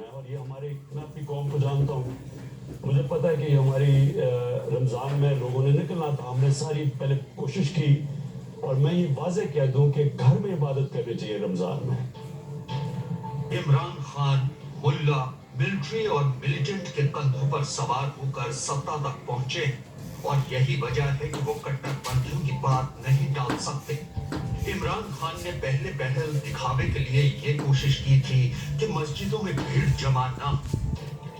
है और ये हमारी, मैं अपनी कौम को जानता हूँ, मुझे पता है कि हमारी रमज़ान में लोगों ने निकलना था, हमने सारी पहले कोशिश की और मैं ये वाज़े कह दूं कि घर में इबादत करनी चाहिए रमज़ान में। इमरान खान मुल्ला मिलिट्री और मिलिटेंट के कंधों पर सवार होकर सत्ता तक पहुंचे और यही वजह है कि वो कट्टरपंथियों की बात नहीं टाल सकते। इमरान खान ने पहल दिखावे के लिए ये कोशिश की थी कि मस्जिदों में भीड़ जमा ना,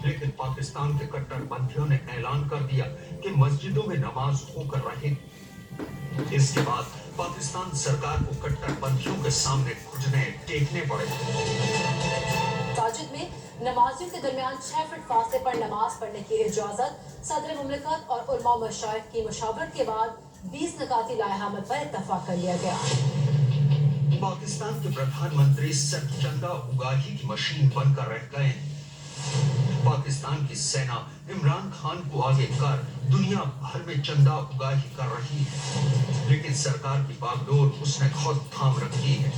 लेकिन पाकिस्तान के कट्टरपंथियों ने ऐलान कर दिया कि मस्जिदों में नमाज होकर रहेगी। इसके बाद पाकिस्तान सरकार को कट्टरपंथियों के सामने घुटने टेकने पड़े। मस्जिद में नमाजियों के दरमियान 6 फीट फासले पर नमाज पढ़ने की इजाजत सदर मुमलिकत और उलमा मशाइख की मुशावरत के बाद 20 नकाती लाएहामद पर इत्तफाक कर लिया गया। पाकिस्तान के प्रधानमंत्री सिर्फ चंदा उगाही की मशीन बनकर रह गए। पाकिस्तान की सेना इमरान खान को आगे कर दुनिया भर में चंदा उगाही कर रही है, लेकिन सरकार की बागडोर उसने खुद थाम रखी है।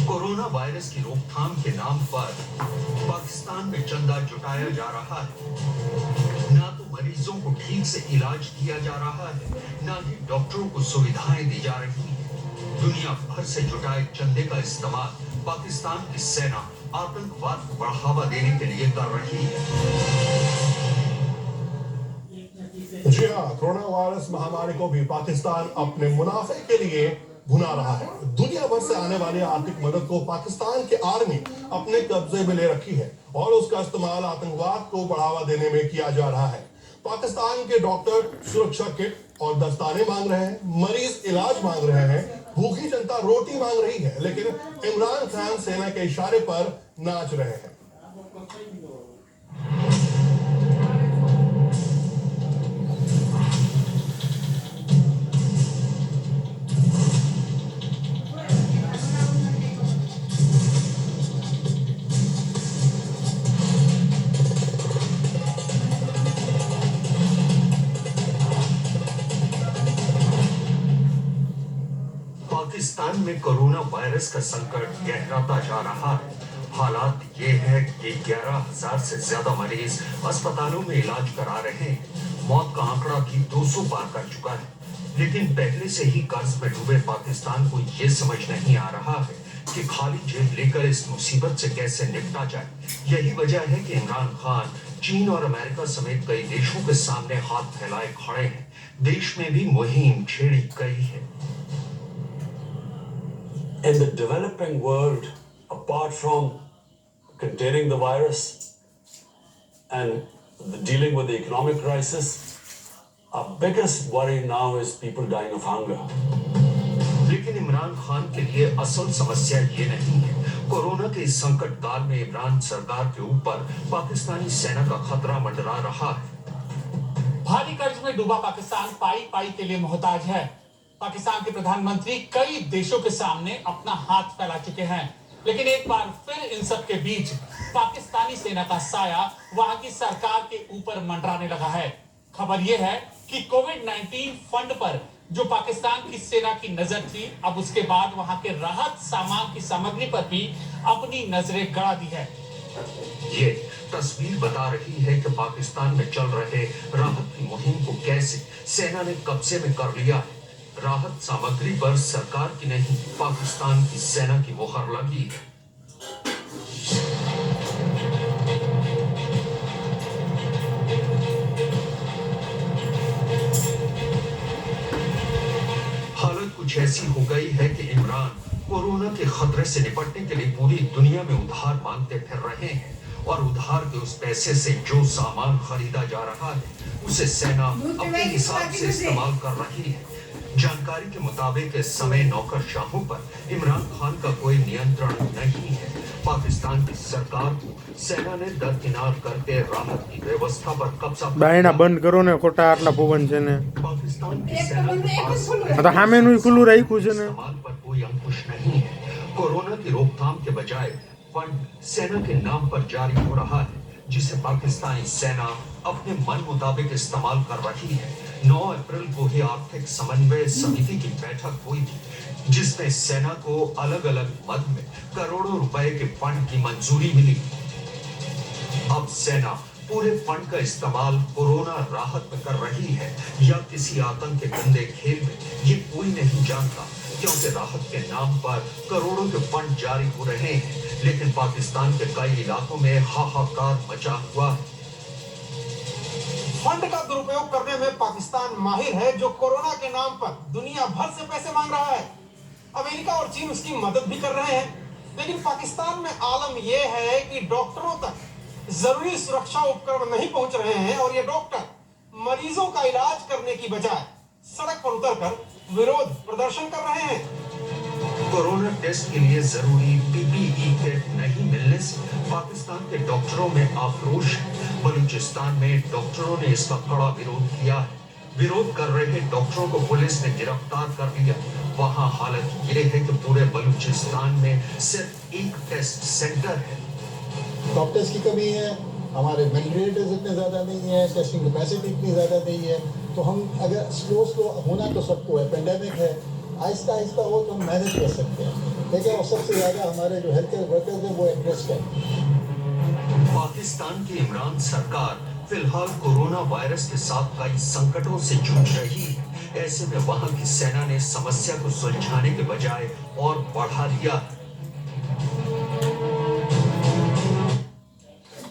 कोरोना वायरस की रोकथाम के नाम पर पाकिस्तान में चंदा जुटाया जा रहा है। ना तो मरीजों को ठीक से इलाज दिया जा रहा है, ना ही डॉक्टरों को सुविधाएं दी जा रही है। दुनिया भर से जुटाए चंदे का इस्तेमाल पाकिस्तान की सेना आतंकवाद को बढ़ावा देने के लिए कर रही है। जी हाँ, कोरोना वायरस महामारी को भी पाकिस्तान अपने मुनाफे के लिए भुना रहा है। दुनिया भर से आने वाली आर्थिक मदद को पाकिस्तान की आर्मी अपने कब्जे में ले रखी है और उसका इस्तेमाल आतंकवाद को बढ़ावा देने में किया जा रहा है। पाकिस्तान के डॉक्टर सुरक्षा किट और दस्ताने मांग रहे हैं, मरीज इलाज मांग रहे हैं, भूखी जनता रोटी मांग रही है, लेकिन इमरान खान सेना के इशारे पर नाच रहे हैं। पाकिस्तान में कोरोना वायरस का संकट गहराता जा रहा है। हालात ये है कि 11,000 से ज्यादा मरीज अस्पतालों में इलाज करा रहे हैं। मौत का आंकड़ा भी 200 पार कर चुका है, लेकिन पहले से ही कर्ज में डूबे पाकिस्तान को ये समझ नहीं आ रहा है कि खाली जेब लेकर इस मुसीबत से कैसे निपटा जाए। यही वजह है कि इमरान खान चीन और अमेरिका समेत कई देशों के सामने हाथ फैलाए खड़े हैं। देश में भी मुहिम छेड़ी गई है। In the developing world, apart from containing the virus and dealing with the economic crisis, our biggest worry now is people dying of hunger. लेकिन इमरान खान के लिए असल समस्या ये नहीं है। कोरोना के इस संकट काल में इमरान सरकार के ऊपर पाकिस्तानी सेना का खतरा मंडरा रहा है। भारी कर्ज में डूबा पाकिस्तान पाई पाई के लिए मोहताज है। पाकिस्तान के प्रधानमंत्री कई देशों के सामने अपना हाथ फैला चुके हैं, लेकिन एक बार फिर इन सब के बीच पाकिस्तानी सेना का साया वहां की सरकार के ऊपर मंडराने लगा है। खबर यह है कि कोविड-19 फंड पर जो पाकिस्तान की सेना की नजर थी, अब उसके बाद वहां के राहत सामान की सामग्री पर भी अपनी नजरें गड़ा दी है। ये तस्वीर बता रही है कि पाकिस्तान में चल रहे राहत की मुहिम को कैसे सेना ने कब्जे में कर लिया है। राहत सामग्री पर सरकार की नहीं, पाकिस्तान की सेना की मुहर लगी है। हालत कुछ ऐसी हो गई है कि इमरान कोरोना के खतरे से निपटने के लिए पूरी दुनिया में उधार मांगते फिर रहे हैं और उधार के उस पैसे से जो सामान खरीदा जा रहा है उसे सेना अपने हिसाब से इस्तेमाल कर रही है। जानकारी के मुताबिक इस समय नौकरशाहों पर इमरान खान का कोई नियंत्रण नहीं है। पाकिस्तान की सरकार को सेना ने दरकिनार करके राहत की व्यवस्था पर कब्जा बायना बंद करो ने खोटा आटला पवन छे ने पाकिस्तान की सेना के पास तो सामेनु खुल्लू राख्યું છે ને सवाल पर कोई अंकुश नहीं है। कोरोना की रोकथाम के बजाय फंड सेना के नाम पर जारी हो रहा है, जिसे पाकिस्तानी सेना अपने मन मुताबिक इस्तेमाल कर रही है। 9 अप्रैल को ही आर्थिक समन्वय समिति की बैठक हुई थी, जिसमें सेना को अलग अलग मद में करोड़ों रुपए के फंड की मंजूरी मिली। सेना पूरे फंड का इस्तेमाल कोरोना राहत में कर रही है या किसी आतंक के गंदे खेल में, ये कोई नहीं जानता, क्योंकि राहत के नाम पर करोड़ों के फंड जारी हो रहे हैं, लेकिन पाकिस्तान के कई इलाकों में हाहाकार मचा हुआ है। फंड का दुरुपयोग करने में पाकिस्तान माहिर है, जो कोरोना के नाम पर दुनिया भर से पैसे मांग रहा है। अमेरिका और चीन उसकी मदद भी कर रहे हैं, लेकिन पाकिस्तान में आलम यह है कि डॉक्टरों तक जरूरी सुरक्षा उपकरण नहीं पहुंच रहे हैं और ये डॉक्टर मरीजों का इलाज करने की बजाय सड़क पर उतरकर विरोध प्रदर्शन कर रहे हैं। कोरोना टेस्ट के लिए जरूरी पीपीई किट नहीं मिलने से पाकिस्तान के डॉक्टरों में आक्रोश है। बलूचिस्तान में डॉक्टरों ने इसका कड़ा विरोध किया है। विरोध कर रहे डॉक्टरों को पुलिस ने गिरफ्तार कर लिया। वहां हालत ये है कि पूरे बलूचिस्तान में सिर्फ एक टेस्ट सेंटर है। डॉक्टर्स की कमी है, हमारे वेंटिलेटर्स इतने ज़्यादा नहीं है, टेस्टिंग कैपेसिटी इतनी ज़्यादा नहीं है, तो हम अगर स्लो होना तो सबको है, पेंडेमिक है, आहिस्ता आहिस्ता हो तो हम मैनेज कर सकते हैं, लेकिन और सबसे ज़्यादा हमारे जो हेल्थ केयर वर्कर्स हैं वो इंटरेस्ट है। पाकिस्तान की इमरान सरकार फिलहाल कोरोना वायरस के साथ कई संकटों से जूझ रही है। ऐसे में वहां की सेना ने समस्या को सुलझाने के बजाय और बढ़ा लिया।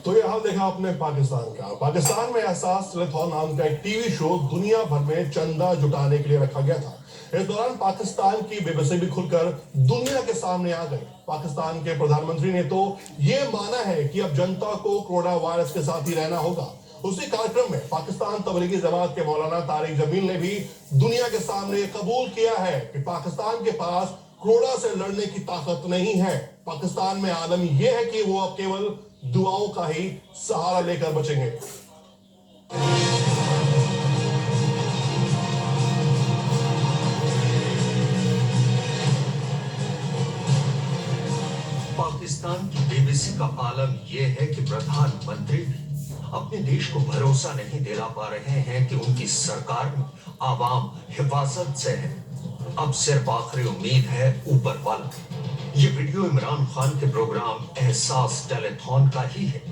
तो ये हाल देखा आपने पाकिस्तान का। पाकिस्तान में एहसास टेलीथॉन नाम का एक टीवी शो दुनिया भर में चंदा जुटाने के लिए रखा गया था। इस दौरान पाकिस्तान की बीबीसी भी खुलकर दुनिया के सामने आ गई। पाकिस्तान के प्रधानमंत्री ने तो ये माना है कि अब जनता को कोरोना वायरस के साथ ही रहना होगा। उसी कार्यक्रम में पाकिस्तान तबलीगी जमात के मौलाना तारिक जमील ने भी दुनिया के सामने कबूल किया है कि पाकिस्तान के पास कोरोना से लड़ने की ताकत नहीं है। पाकिस्तान में आलम यह है कि वो अब केवल दुआओं का ही सहारा लेकर बचेंगे। पाकिस्तान की बीबीसी का आलम यह है कि प्रधानमंत्री भी अपने देश को भरोसा नहीं दिला पा रहे हैं कि उनकी सरकार में आवाम हिफाजत से है। अब सिर्फ आखिरी उम्मीद है ऊपर वाला। ये वीडियो इमरान खान के प्रोग्राम एहसास टेलीथॉन का ही है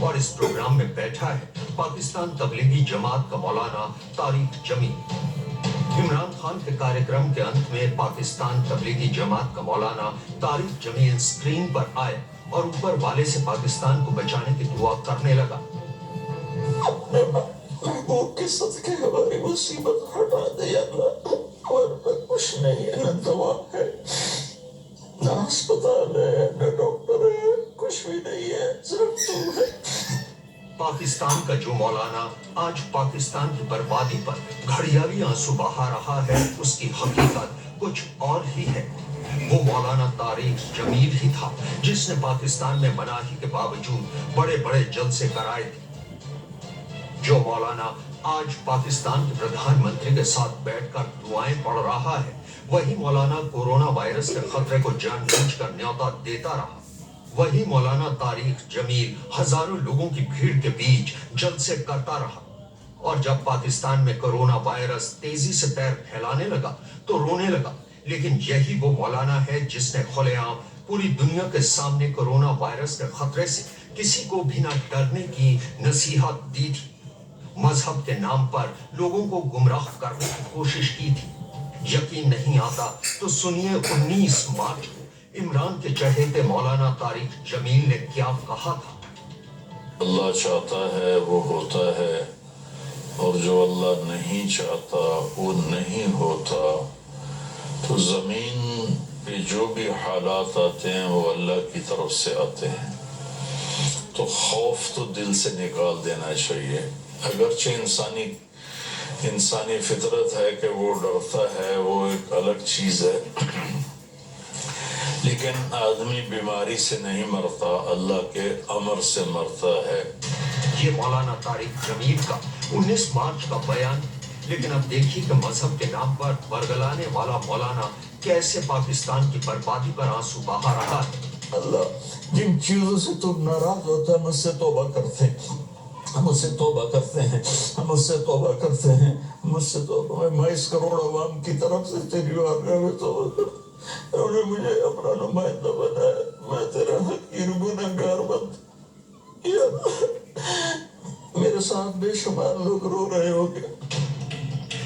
और इस प्रोग्राम में बैठा है पाकिस्तान तबलीगी जमात का मौलाना तारिक जमील। इमरान खान के कार्यक्रम के अंत में पाकिस्तान तबलीगी जमात का मौलाना तारिक जमील स्क्रीन पर आए और ऊपर वाले से पाकिस्तान को बचाने की दुआ करने लगा। अपने महबूब के सदके हमारी मुसीबत हटा दे अल्लाह, वरना कुछ नहीं है, न दवा है, न अस्पताल है, न डॉक्टर है, कुछ भी नहीं है, सिर्फ तू है। पाकिस्तान का जो मौलाना आज पाकिस्तान की बर्बादी पर घड़ियाली आंसू बहा रहा है, उसकी हकीकत कुछ और ही है। वो मौलाना तारिक जमील ही था जिसने पाकिस्तान में मनाही के बावजूद बड़े बड़े जलसे कराए थे। जो मौलाना आज पाकिस्तान के प्रधानमंत्री के साथ बैठकर दुआएं पढ़ रहा है, वही मौलाना कोरोना वायरस के खतरे को जानबूझकर न्योता देता रहा। वही मौलाना तारिक जमील हजारों लोगों की भीड़ के बीच जलसे करता रहा और जब पाकिस्तान में कोरोना वायरस तेजी से पैर फैलाने लगा तो रोने लगा। लेकिन यही वो मौलाना है जिसने खुलेआम पूरी दुनिया के सामने कोरोना वायरस के खतरे से किसी को भी न डरने की नसीहत दी थी। मजहब के नाम पर लोगों को गुमराह करने की कोशिश की थी। यकीन नहीं आता तो सुनिए 19 मार्च को इमरान के चहेते मौलाना तारिक जमील ने क्या कहा था। अल्लाह चाहता है वो होता है और जो अल्लाह नहीं चाहता वो नहीं होता। तो जमीन पे जो भी हालात आते हैं वो अल्लाह की तरफ से आते हैं। तो खौफ तो दिल से निकाल देना चाहिए। अगरचे इंसानी फितरत है कि वो डरता है, वो एक अलग चीज है, लेकिन आदमी बीमारी से नहीं मरता, अल्लाह के अमर से मरता है। ये मौलाना तारिक जमील का 19 मार्च का बयान। लेकिन अब देखिए कि मजहब के नाम पर बरगलाने वाला मौलाना कैसे पाकिस्तान की बर्बादी पर आंसू बहा रहा है। अल्लाह जिन चीजों से तुम नाराज होता है मुझसे तौबा करते हैं, हम उससे तौबा करते हैं, हम उससे तौबा करते हैं, मुझसे तौबा। मैं इस करोड़ अवाम की तरफ से तेरी बारगाह में तौबा करता हूं। उन्होंने मुझे अपना नुमाइंदा बनाया, मैं तेरा हकीर गुनहगार बंद। मेरे साथ बेशुमार लोग रो रहे होंगे।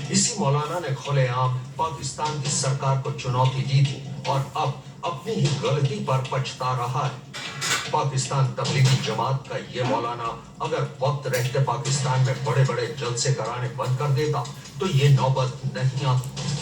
इसी मौलाना ने खुलेआम पाकिस्तान की सरकार को चुनौती दी थी और अब अपनी ही गलती पर पछता रहा है। पाकिस्तान तबलीगी जमात का ये मौलाना अगर वक्त रहते पाकिस्तान में बड़े बड़े जलसे कराने बंद कर देता तो ये नौबत नहीं आती।